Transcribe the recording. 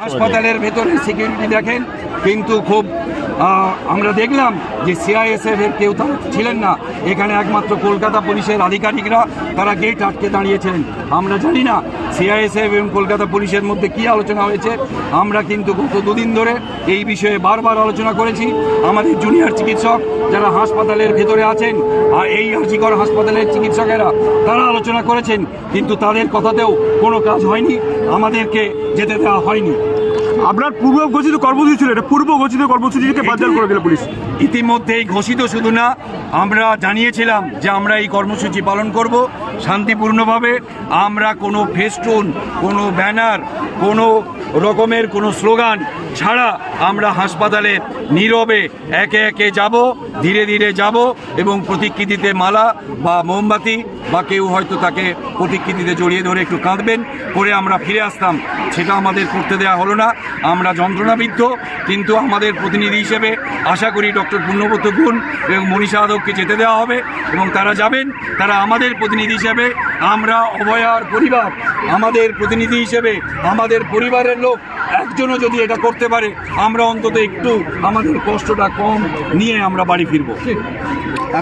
হাসপাতালের ভেতরে সিকিউরিটি দেখেন, কিন্তু খুব আমরা দেখলাম যে সিআইএসএফ এর কেউ তারা ছিলেন না এখানে, একমাত্র কলকাতা পুলিশের আধিকারিকরা তারা গেট আটকে দাঁড়িয়েছিলেন। আমরা জানি না সিআইএসএফ এবং কলকাতা পুলিশের মধ্যে কী আলোচনা হয়েছে। আমরা কিন্তু গত দুদিন ধরে এই বিষয়ে বারবার আলোচনা করেছি। আমাদের জুনিয়র চিকিৎসক যারা হাসপাতালের ভেতরে আছেন, আর এই আরজিকর হাসপাতালের চিকিৎসকেরা তারা আলোচনা করেছেন, কিন্তু তাদের কথাতেও কোনো কাজ হয়নি, আমাদেরকে যেতে দেওয়া হয়নি। আপনার পূর্ব ঘোষিত কর্মসূচি ছিল, এটা পূর্ব ঘোষিত কর্মসূচিকে বাতিল করে দিল পুলিশ। ইতিমধ্যেই ঘোষিত শুধু না, আমরা জানিয়েছিলাম যে আমরা এই কর্মসূচি পালন করব শান্তিপূর্ণভাবে। আমরা কোনো ফেস্টুন, কোনো ব্যানার, কোনো রকমের কোনো স্লোগান ছাড়া আমরা হাসপাতালে নীরবে একে একে যাব, ধীরে ধীরে যাব এবং প্রতিকৃতিতে মালা বা মোমবাতি বা কেউ হয়তো তাকে প্রতিকৃতিতে জড়িয়ে ধরে একটু কাঁদবেন করে আমরা ফিরে আসতাম। সেটা আমাদের করতে দেওয়া হলো না। আমরা যন্ত্রণাবিদ্ধ, কিন্তু আমাদের প্রতিনিধি হিসেবে আশা করি ডক্টর পুণ্যব্রত গুণ এবং মনীষা আদবকে যেতে দেওয়া হবে এবং তারা যাবেন। তারা আমাদের প্রতিনিধি হিসেবে, আমরা অভয়ার পরিবার, আমাদের প্রতিনিধি হিসেবে আমাদের পরিবারের লোক একজনও যদি এটা করতে পারে, আমরা অন্তত একটু আমাদের কষ্টটা কম নিয়ে আমরা বাড়ি ফিরব।